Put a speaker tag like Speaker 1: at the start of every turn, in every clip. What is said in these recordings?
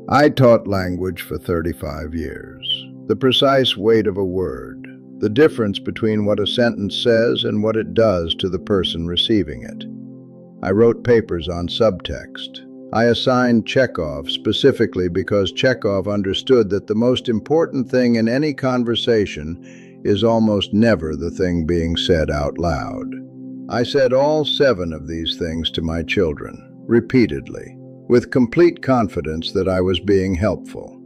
Speaker 1: I taught language for 35 years. The precise weight of a word, the difference between what a sentence says and what it does to the person receiving it. I wrote papers on subtext. I assigned Chekhov specifically because Chekhov understood that the most important thing in any conversation is almost never the thing being said out loud. I said all 7 of these things to my children, repeatedly, with complete confidence that I was being helpful.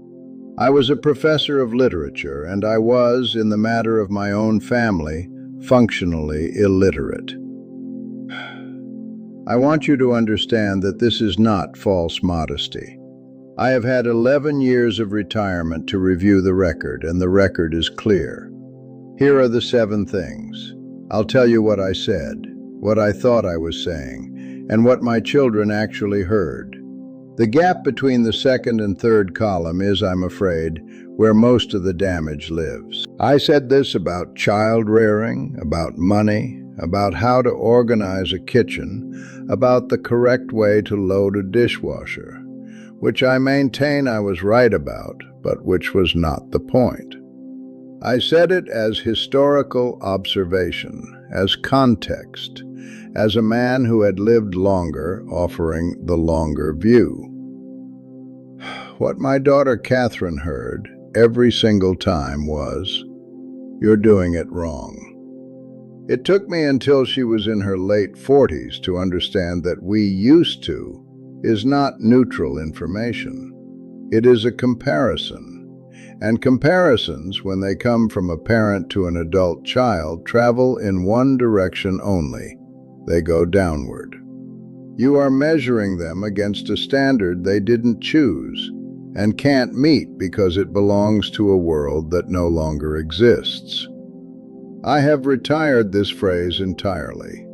Speaker 1: I was a professor of literature, and I was, in the matter of my own family, functionally illiterate. I want you to understand that this is not false modesty. I have had 11 years of retirement to review the record, and the record is clear. Here are the 7 things. I'll tell you what I said, what I thought I was saying, and what my children actually heard. The gap between the second and third column is, I'm afraid, where most of the damage lives. I said this about child rearing, about money, about how to organize a kitchen, about the correct way to load a dishwasher, which I maintain I was right about, but which was not the point. I said it as historical observation, as context, as a man who had lived longer, offering the longer view. What my daughter Catherine heard every single time was, "You're doing it wrong." It took me until she was in her late 40s to understand that "we used to" is not neutral information. It is a comparison. And comparisons, when they come from a parent to an adult child, travel in one direction only. They go downward. You are measuring them against a standard they didn't choose and can't meet because it belongs to a world that no longer exists. I have retired this phrase entirely.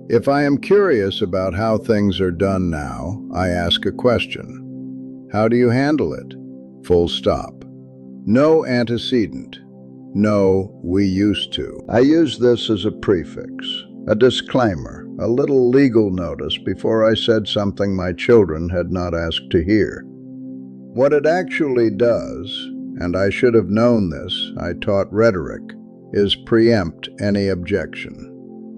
Speaker 1: If I am curious about how things are done now, I ask a question. How do you handle it? Full stop. No antecedent. No, we used to. I use this as a prefix, a disclaimer, a little legal notice before I said something my children had not asked to hear. What it actually does, and I should have known this, I taught rhetoric, is preempt any objection.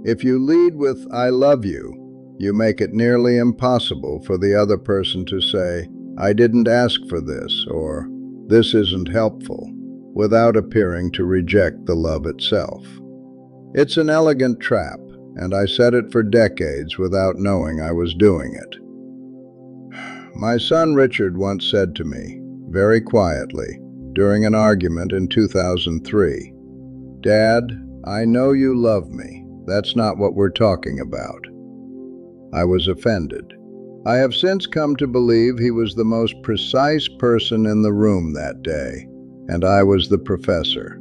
Speaker 1: If you lead with "I love you," you make it nearly impossible for the other person to say, "I didn't ask for this," or "this isn't helpful," without appearing to reject the love itself. It's an elegant trap, and I said it for decades without knowing I was doing it. My son Richard once said to me, very quietly, during an argument in 2003, "Dad, I know you love me. That's not what we're talking about." I was offended. I have since come to believe he was the most precise person in the room that day, and I was the professor.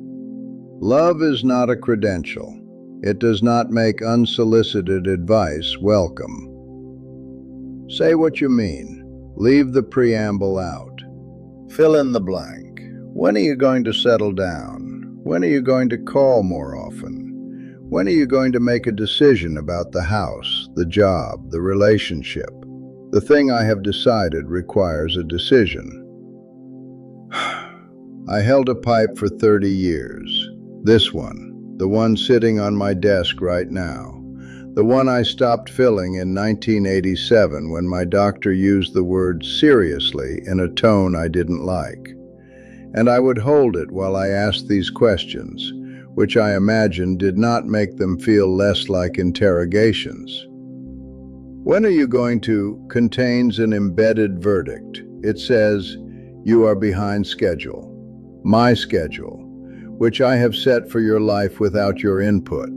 Speaker 1: Love is not a credential. It does not make unsolicited advice welcome. Say what you mean. Leave the preamble out. Fill in the blank. When are you going to settle down? When are you going to call more often? When are you going to make a decision about the house, the job, the relationship? The thing I have decided requires a decision. I held a pipe for 30 years. This one, the one sitting on my desk right now. The one I stopped filling in 1987 when my doctor used the word "seriously" in a tone I didn't like. And I would hold it while I asked these questions, which I imagine did not make them feel less like interrogations. When are you going to contains an embedded verdict. It says, "You are behind schedule." My schedule, which I have set for your life without your input.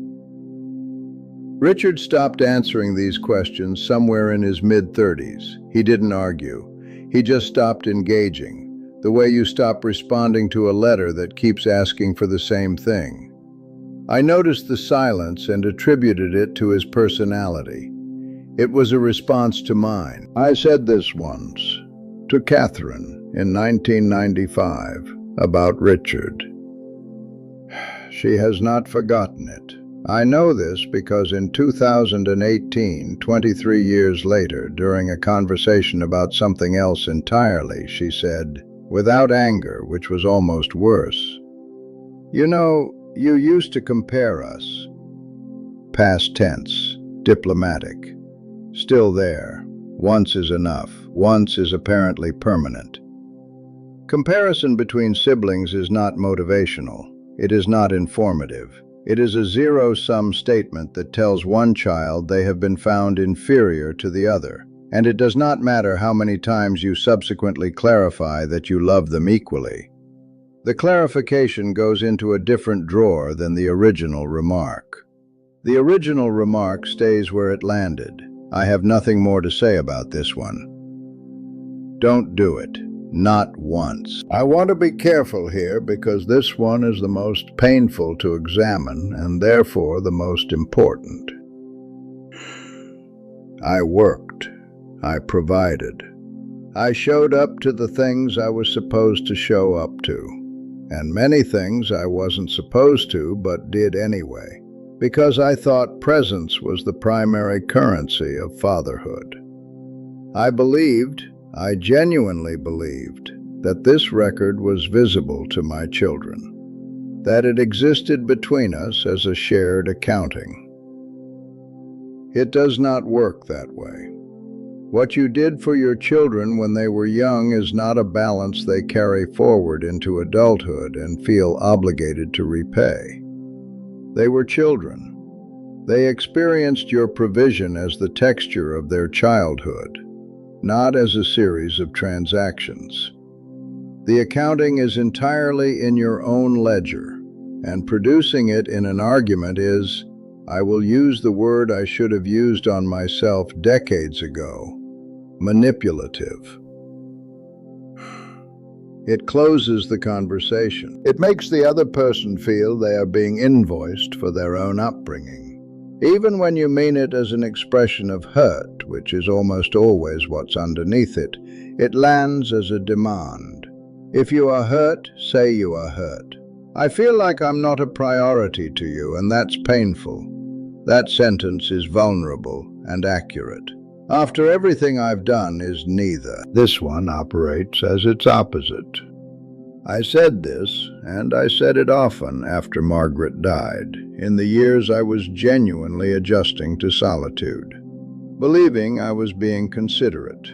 Speaker 1: Richard stopped answering these questions somewhere in his mid-30s. He didn't argue. He just stopped engaging, the way you stop responding to a letter that keeps asking for the same thing. I noticed the silence and attributed it to his personality. It was a response to mine. I said this once to Catherine in 1995 about Richard. She has not forgotten it. I know this because in 2018, 23 years later, during a conversation about something else entirely, she said, without anger, which was almost worse, "You know, you used to compare us." Past tense, diplomatic. Still there. Once is enough. Once is apparently permanent. Comparison between siblings is not motivational. It is not informative. It is a zero-sum statement that tells one child they have been found inferior to the other, and it does not matter how many times you subsequently clarify that you love them equally. The clarification goes into a different drawer than the original remark. The original remark stays where it landed. I have nothing more to say about this one. Don't do it. Not once. I want to be careful here because this one is the most painful to examine and therefore the most important. I worked. I provided. I showed up to the things I was supposed to show up to, and many things I wasn't supposed to but did anyway, because I thought presence was the primary currency of fatherhood. I genuinely believed, that this record was visible to my children, that it existed between us as a shared accounting. It does not work that way. What you did for your children when they were young is not a balance they carry forward into adulthood and feel obligated to repay. They were children. They experienced your provision as the texture of their childhood, not as a series of transactions. The accounting is entirely in your own ledger, and producing it in an argument is, I will use the word I should have used on myself decades ago, manipulative. It closes the conversation. It makes the other person feel they are being invoiced for their own upbringing. Even when you mean it as an expression of hurt, which is almost always what's underneath it, it lands as a demand. If you are hurt, say you are hurt. I feel like I'm not a priority to you, and that's painful. That sentence is vulnerable and accurate. After everything I've done is neither. This one operates as its opposite. I said this, and I said it often after Margaret died, in the years I was genuinely adjusting to solitude, believing I was being considerate,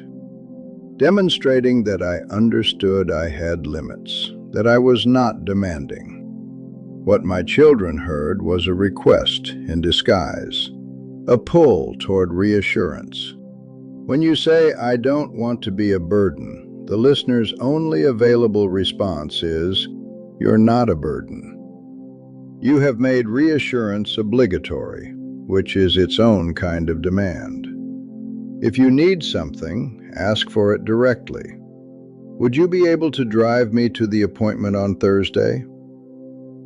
Speaker 1: demonstrating that I understood I had limits, that I was not demanding. What my children heard was a request in disguise, a pull toward reassurance. When you say, I don't want to be a burden, the listener's only available response is, you're not a burden. You have made reassurance obligatory, which is its own kind of demand. If you need something, ask for it directly. Would you be able to drive me to the appointment on Thursday?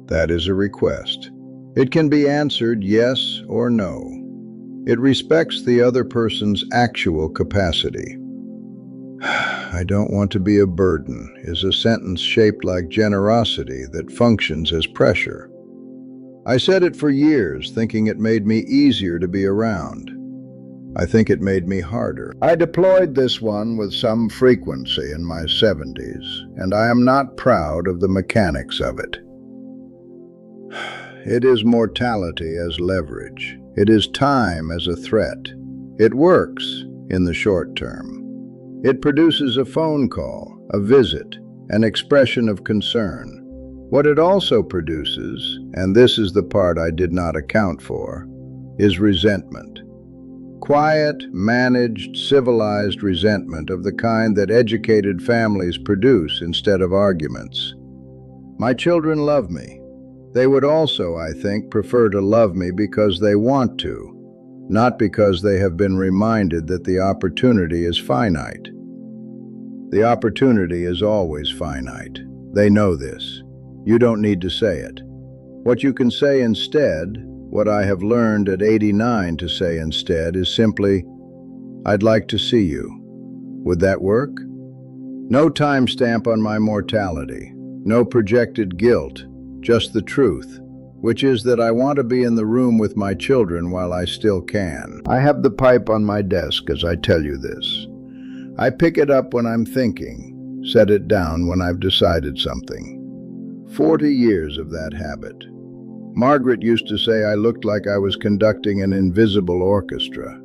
Speaker 1: That is a request. It can be answered yes or no. It respects the other person's actual capacity. I don't want to be a burden is a sentence shaped like generosity that functions as pressure. I said it for years, thinking it made me easier to be around. I think it made me harder. I deployed this one with some frequency in my 70s, and I am not proud of the mechanics of it. It is mortality as leverage. It is time as a threat. It works in the short term. It produces a phone call, a visit, an expression of concern. What it also produces, and this is the part I did not account for, is resentment. Quiet, managed, civilized resentment of the kind that educated families produce instead of arguments. My children love me. They would also, I think, prefer to love me because they want to, not because they have been reminded that the opportunity is finite. The opportunity is always finite. They know this. You don't need to say it. What you can say instead, what I have learned at 89 to say instead, is simply, I'd like to see you. Would that work? No timestamp on my mortality. No projected guilt. Just the truth. which is that I want to be in the room with my children while I still can. I have the pipe on my desk as I tell you this. I pick it up when I'm thinking, set it down when I've decided something. 40 years of that habit. Margaret used to say I looked like I was conducting an invisible orchestra.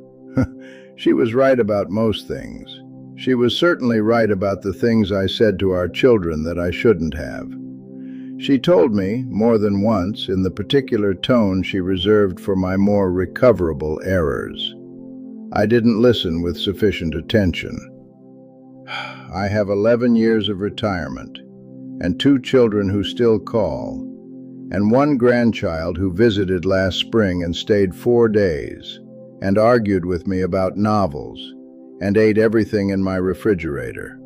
Speaker 1: She was right about most things. She was certainly right about the things I said to our children that I shouldn't have. She told me, more than once, in the particular tone she reserved for my more recoverable errors. I didn't listen with sufficient attention. I have 11 years of retirement, and 2 children who still call, and 1 grandchild who visited last spring and stayed 4 days, and argued with me about novels, and ate everything in my refrigerator.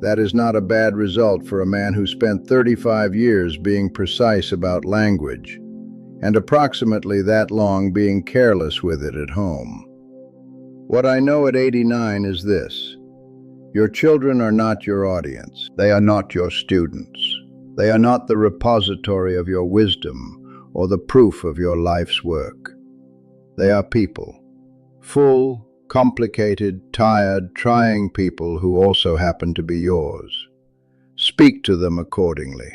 Speaker 1: That is not a bad result for a man who spent 35 years being precise about language, and approximately that long being careless with it at home. What I know at 89 is this: your children are not your audience. They are not your students. They are not the repository of your wisdom or the proof of your life's work. They are people. Full, complicated, tired, trying people who also happen to be yours. Speak to them accordingly.